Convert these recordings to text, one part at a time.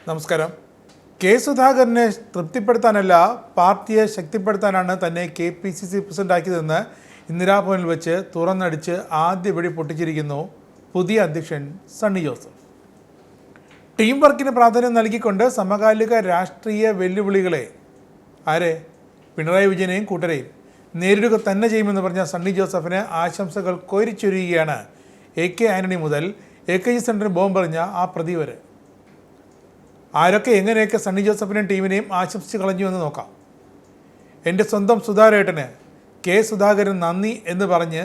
നമസ്കാരം. കെ സുധാകരനെ തൃപ്തിപ്പെടുത്താനല്ല പാർട്ടിയെ ശക്തിപ്പെടുത്താനാണ് തന്നെ KPCC പ്രസിഡന്റാക്കിയതെന്ന് ഇന്ദിരാഭവനിൽ വെച്ച് തുറന്നടിച്ച് ആദ്യ വെടി പൊട്ടിച്ചിരിക്കുന്നു പുതിയ അധ്യക്ഷൻ സണ്ണി ജോസഫ്. ടീം വർക്കിന് പ്രാധാന്യം നൽകിക്കൊണ്ട് സമകാലിക രാഷ്ട്രീയ വെല്ലുവിളികളെ പിണറായി വിജയനെയും കൂട്ടരെയും നേരിടുക തന്നെ ചെയ്യുമെന്ന് പറഞ്ഞ സണ്ണി ജോസഫിന് ആശംസകൾ കോരിച്ചൊരിയുകയാണ്. AK ആന്റണി മുതൽ AKG സെന്ററിന് ബോംബെറിഞ്ഞ ആ പ്രതി വരെ. ആരൊക്കെ എങ്ങനെയൊക്കെ സണ്ണി ജോസഫിനെയും ടീമിനെയും ആശംസിച്ച് കളഞ്ഞു എന്ന് നോക്കാം. എൻ്റെ സ്വന്തം സുധാകരേട്ടന് കെ സുധാകരൻ നന്ദി എന്ന് പറഞ്ഞ്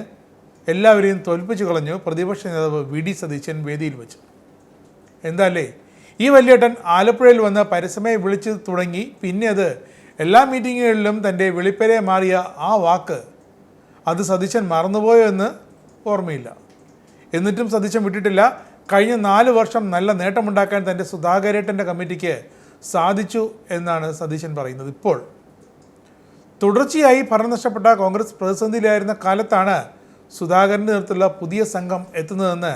എല്ലാവരെയും തോൽപ്പിച്ചു കളഞ്ഞു പ്രതിപക്ഷ നേതാവ് VD സതീശൻ വേദിയിൽ വെച്ച്. എന്താല്ലേ ഈ വലിയേട്ടൻ ആലപ്പുഴയിൽ വന്ന് പരസ്യമായി വിളിച്ചു തുടങ്ങി. പിന്നെ അത് എല്ലാ മീറ്റിങ്ങുകളിലും തൻ്റെ വെളിപ്പേരെ മാറിയ ആ വാക്ക് അത് സതീശൻ മറന്നുപോയോ എന്ന് ഓർമ്മയില്ല. എന്നിട്ടും സതീശൻ വിട്ടിട്ടില്ല. കഴിഞ്ഞ 4 വർഷം നല്ല നേട്ടമുണ്ടാക്കാൻ തൻ്റെ സുധാകരേട്ടൻ്റെ കമ്മിറ്റിക്ക് സാധിച്ചു എന്നാണ് സതീശൻ പറയുന്നത്. ഇപ്പോൾ തുടർച്ചയായി ഭരണം നഷ്ടപ്പെട്ട കോൺഗ്രസ് പ്രതിസന്ധിയിലായിരുന്ന കാലത്താണ് സുധാകരൻ്റെ നേതൃത്വത്തിലുള്ള പുതിയ സംഘം എത്തുന്നതെന്ന്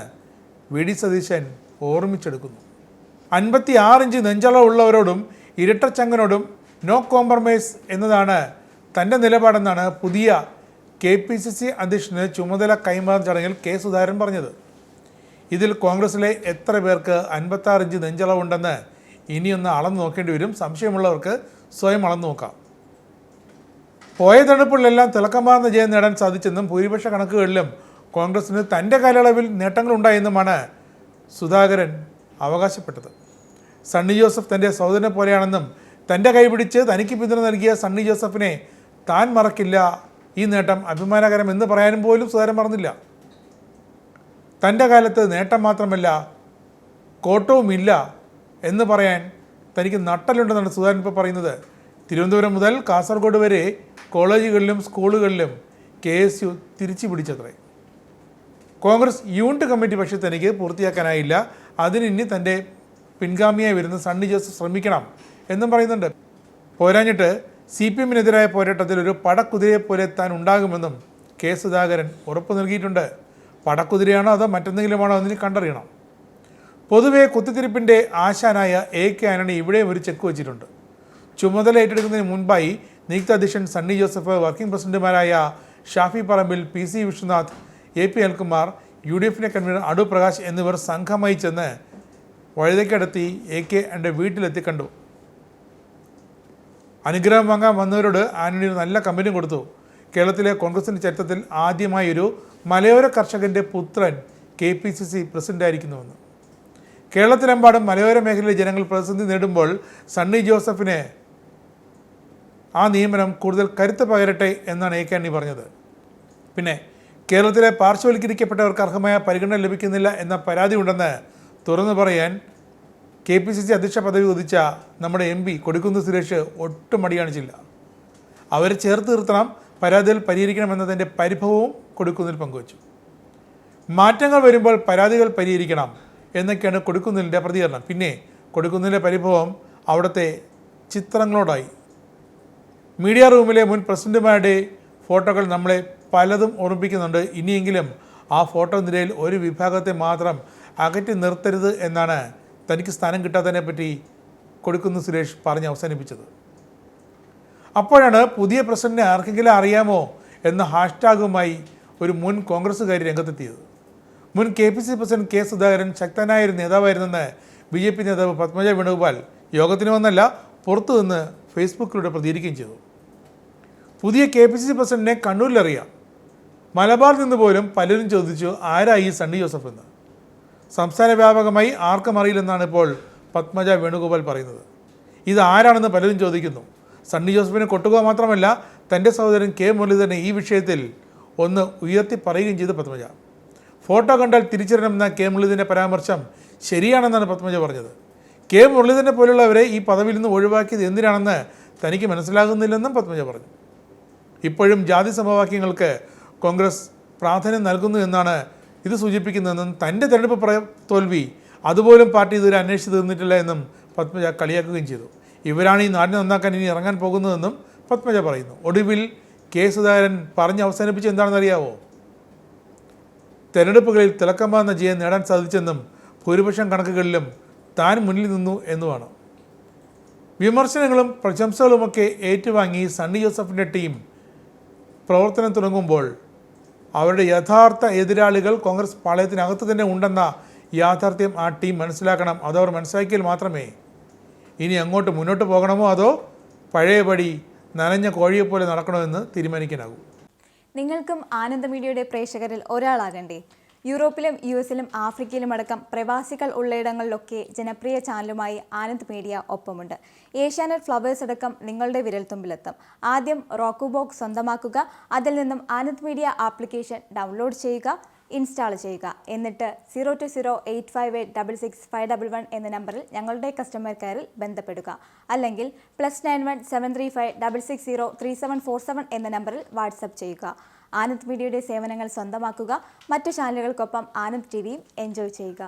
VD സതീശൻ ഓർമ്മിച്ചെടുക്കുന്നു. 56 ഇഞ്ച് നെഞ്ചളവുള്ളവരോടും ഇരട്ടച്ചങ്കനോടും നോ കോംപ്രമൈസ് എന്നതാണ് തൻ്റെ നിലപാടെന്നാണ് പുതിയ KPCC അധ്യക്ഷന് ചുമതല കൈമാറുന്ന ചടങ്ങിൽ കെ സുധാകരൻ പറഞ്ഞത്. ഇതിൽ കോൺഗ്രസിലെ എത്ര പേർക്ക് 56 ഇഞ്ച് നെഞ്ചളവുണ്ടെന്ന് ഇനിയൊന്ന് അളന്നു നോക്കേണ്ടി വരും. സംശയമുള്ളവർക്ക് സ്വയം അളന്നു നോക്കാം. പോയ തെരഞ്ഞെടുപ്പുകളിലെല്ലാം തിളക്കമാർന്ന ജയം നേടാൻ സാധിച്ചെന്നും ഭൂരിപക്ഷ കണക്കുകളിലും കോൺഗ്രസിന് തൻ്റെ കാലയളവിൽ നേട്ടങ്ങളുണ്ടായെന്നുമാണ് സുധാകരൻ അവകാശപ്പെട്ടത്. സണ്ണി ജോസഫ് തൻ്റെ സഹോദരനെ പോലെയാണെന്നും തൻ്റെ കൈപിടിച്ച് തനിക്ക് പിന്തുണ നൽകിയ സണ്ണി ജോസഫിനെ താൻ മറക്കില്ല, ഈ നേട്ടം അഭിമാനകരം എന്ന് പറയാനും പോലും സുധാകരൻ മറന്നില്ല. തൻ്റെ കാലത്ത് നേട്ടം മാത്രമല്ല കോട്ടവുമില്ല എന്ന് പറയാൻ തനിക്ക് നട്ടലുണ്ടെന്നാണ് സുധാകരൻ ഇപ്പോൾ പറയുന്നത്. തിരുവനന്തപുരം മുതൽ കാസർഗോഡ് വരെ കോളേജുകളിലും സ്കൂളുകളിലും KSU തിരിച്ചു പിടിച്ചത്രേ. കോൺഗ്രസ് യൂണിറ്റ് കമ്മിറ്റി പക്ഷേ തനിക്ക് പൂർത്തിയാക്കാനായില്ല. അതിനിനി തൻ്റെ പിൻഗാമിയായി വരുന്ന സണ്ണി ജോസഫ് ശ്രമിക്കണം എന്നും പറയുന്നുണ്ട്. പോരാഞ്ഞിട്ട് CPM-നെതിരായ പോരാട്ടത്തിൽ ഒരു പടക്കുതിരയെപ്പോലെ താൻ ഉണ്ടാകുമെന്നും കെ സുധാകരൻ ഉറപ്പ് നൽകിയിട്ടുണ്ട്. പടക്കുതിരയാണോ അതോ മറ്റെന്തെങ്കിലുമാണോ അതിന് കണ്ടറിയണം. പൊതുവെ കുത്തിത്തിരിപ്പിൻ്റെ ആശാനായ AK ആന്റണി ഇവിടെയും ഒരു ചെക്ക് വെച്ചിട്ടുണ്ട്. ചുമതല ഏറ്റെടുക്കുന്നതിന് മുൻപായി നിയുക്ത അധ്യക്ഷൻ സണ്ണി ജോസഫ്, വർക്കിംഗ് പ്രസിഡന്റുമാരായ ഷാഫി പറമ്പിൽ, PC വിശ്വനാഥ്, AP അനിൽകുമാർ, UDF-നെ കൺവീനർ അടൂർ പ്രകാശ് എന്നിവർ സംഘമായി ചെന്ന് വഴുതയ്ക്കടുത്തി AK എൻ്റെ വീട്ടിലെത്തി കണ്ടു. അനുഗ്രഹം വാങ്ങാൻ വന്നവരോട് ആന്റണി നല്ല കമ്പനി കൊടുത്തു. കേരളത്തിലെ കോൺഗ്രസിൻ്റെ ചരിത്രത്തിൽ ആദ്യമായി ഒരു മലയോര കർഷകൻ്റെ പുത്രൻ KPCC പ്രസിഡന്റായിരിക്കുന്നുവെന്ന്. കേരളത്തിലെമ്പാടും മലയോര മേഖലയിലെ ജനങ്ങൾ പ്രതിസന്ധി നേടുമ്പോൾ സണ്ണി ജോസഫിന് ആ നിയമനം കൂടുതൽ കരുത്ത് പകരട്ടെ എന്നാണ് AK ആന്റണി പറഞ്ഞത്. പിന്നെ കേരളത്തിലെ പാർശ്വവൽക്കരിക്കപ്പെട്ടവർക്ക് അർഹമായ പരിഗണന ലഭിക്കുന്നില്ല എന്ന പരാതി ഉണ്ടെന്ന് തുറന്നു പറയാൻ KPCC അധ്യക്ഷ പദവി ഉദിച്ച നമ്മുടെ MP കൊടിക്കുന്നിൽ സുരേഷ് ഒട്ടും മടി കാണിച്ചില്ല. അവരെ ചേർത്ത് നിർത്തണം, പരാതികൾ പരിഹരിക്കണമെന്നതിൻ്റെ പരിഭവവും കൊടിക്കുന്നിൽ പങ്കുവച്ചു. മാറ്റങ്ങൾ വരുമ്പോൾ പരാതികൾ പരിഹരിക്കണം എന്നൊക്കെയാണ് കൊടിക്കുന്നിലിൻ്റെ പ്രതികരണം. പിന്നെ കൊടിക്കുന്നിലെ പരിഭവം അവിടുത്തെ ചിത്രങ്ങളോടായി. മീഡിയ റൂമിലെ മുൻ പ്രസിഡന്റുമാരുടെ ഫോട്ടോകൾ നമ്മളെ പലതും ഓർമ്മിപ്പിക്കുന്നുണ്ട്. ഇനിയെങ്കിലും ആ ഫോട്ടോ നിരയിൽ ഒരു വിഭാഗത്തെ മാത്രം അകറ്റി നിർത്തരുത് എന്നാണ് തനിക്ക് സ്ഥാനം കിട്ടാത്തതിനെ പറ്റി കൊടിക്കുന്നിൽ സുരേഷ് പറഞ്ഞ് അവസാനിപ്പിച്ചത്. അപ്പോഴാണ് പുതിയ പ്രസിഡന്റിനെ ആർക്കെങ്കിലും അറിയാമോ എന്ന ഹാഷ്ടാഗുമായി ഒരു മുൻ കോൺഗ്രസ്സുകാരി രംഗത്തെത്തിയത്. മുൻ KPCC പ്രസിഡന്റ് കെ സുധാകരൻ ശക്തനായ ഒരു നേതാവായിരുന്നെന്ന് BJP നേതാവ് പത്മജ വേണുഗോപാൽ യോഗത്തിന് വന്നല്ല പുറത്തു നിന്ന് ഫേസ്ബുക്കിലൂടെ പ്രതികരിക്കുകയും ചെയ്തു. പുതിയ KPCC പ്രസിഡന്റിനെ കണ്ണൂരിലറിയാം. മലബാറിൽ നിന്ന് പോലും പലരും ചോദിച്ചു ആരായി സണ്ണി ജോസഫ് എന്ന്. സംസ്ഥാന വ്യാപകമായി ആർക്കും അറിയില്ലെന്നാണ് ഇപ്പോൾ പത്മജ വേണുഗോപാൽ പറയുന്നത്. ഇത് ആരാണെന്ന് പലരും ചോദിക്കുന്നു. സണ്ണി ജോസഫിനെ കൊട്ടുക മാത്രമല്ല തൻ്റെ സഹോദരൻ K മുരളീധരനെ ഈ വിഷയത്തിൽ ഒന്ന് ഉയർത്തി പറയുകയും ചെയ്തു പത്മജ. ഫോട്ടോ കണ്ടാൽ തിരിച്ചറിയണമെന്ന K മുരളീധരൻ്റെ പരാമർശം ശരിയാണെന്നാണ് പത്മജ പറഞ്ഞത്. K മുരളീധരനെ പോലുള്ളവരെ ഈ പദവിയിൽ നിന്ന് ഒഴിവാക്കിയത് എന്തിനാണെന്ന് തനിക്ക് മനസ്സിലാകുന്നില്ലെന്നും പത്മജ പറഞ്ഞു. ഇപ്പോഴും ജാതി സമവാക്യങ്ങൾക്ക് കോൺഗ്രസ് പ്രാധാന്യം നൽകുന്നു എന്നാണ് ഇത് സൂചിപ്പിക്കുന്നതെന്നും തൻ്റെ തെരഞ്ഞെടുപ്പ് തോൽവി അതുപോലും പാർട്ടി ഇതുവരെ അന്വേഷിച്ച് തീർന്നിട്ടില്ല എന്നും പത്മജ കളിയാക്കുകയും ചെയ്തു. ഇവരാണ് ഈ നാടിനെ നന്നാക്കാൻ ഇനി ഇറങ്ങാൻ പോകുന്നതെന്നും പത്മജ പറയുന്നു. ഒടുവിൽ കെ സുധാകരൻ പറഞ്ഞ് അവസാനിപ്പിച്ച് എന്താണെന്നറിയാവോ? തെരഞ്ഞെടുപ്പുകളിൽ തിളക്കമാർന്ന ജയം നേടാൻ സാധിച്ചെന്നും ഭൂരിപക്ഷം കണക്കുകളിലും താൻ മുന്നിൽ നിന്നു എന്നുമാണ്. വിമർശനങ്ങളും പ്രശംസകളുമൊക്കെ ഏറ്റുവാങ്ങി സണ്ണി ജോസഫിൻ്റെ ടീം പ്രവർത്തനം തുടങ്ങുമ്പോൾ അവരുടെ യഥാർത്ഥ എതിരാളികൾ കോൺഗ്രസ് പാളയത്തിനകത്ത് തന്നെ ഉണ്ടെന്ന യാഥാർത്ഥ്യം ആ ടീം മനസ്സിലാക്കണം. അതവർ മനസ്സിലാക്കിയാൽ മാത്രമേ ഇനി അങ്ങോട്ട് മുന്നോട്ട് പോകണമോ അതോ പഴയപടി നനഞ്ഞ കോഴിയെപ്പോലെ നടക്കണമെന്ന് തീരുമാനിക്കാനാകും. നിങ്ങൾക്കും ആനന്ദ മീഡിയയുടെ പ്രേക്ഷകരിൽ ഒരാളാകണ്ടേ? യൂറോപ്പിലും US-ലും ആഫ്രിക്കയിലും അടക്കം പ്രവാസികൾ ഉള്ളയിടങ്ങളിലൊക്കെ ജനപ്രിയ ചാനലുമായി ആനന്ദ് മീഡിയ ഒപ്പമുണ്ട്. ഏഷ്യാനെറ്റ് ഫ്ലവേഴ്സ് അടക്കം നിങ്ങളുടെ വിരൽത്തുമ്പിലെത്തും. ആദ്യം റോക്കു ബോക്സ് സ്വന്തമാക്കുക. അതിൽ നിന്നും ആനന്ദ് മീഡിയ ആപ്ലിക്കേഷൻ ഡൗൺലോഡ് ചെയ്യുക, ഇൻസ്റ്റാൾ ചെയ്യുക. എന്നിട്ട് 020-858-66511 എന്ന നമ്പറിൽ ഞങ്ങളുടെ കസ്റ്റമർ കെയറിൽ ബന്ധപ്പെടുക. അല്ലെങ്കിൽ +91 735 660 3747 എന്ന നമ്പറിൽ വാട്സപ്പ് ചെയ്യുക. ആനന്ദ് മീഡിയയുടെ സേവനങ്ങൾ സ്വന്തമാക്കുക. മറ്റു ചാനലുകൾക്കൊപ്പം ആനന്ദ് TVയും എൻജോയ് ചെയ്യുക.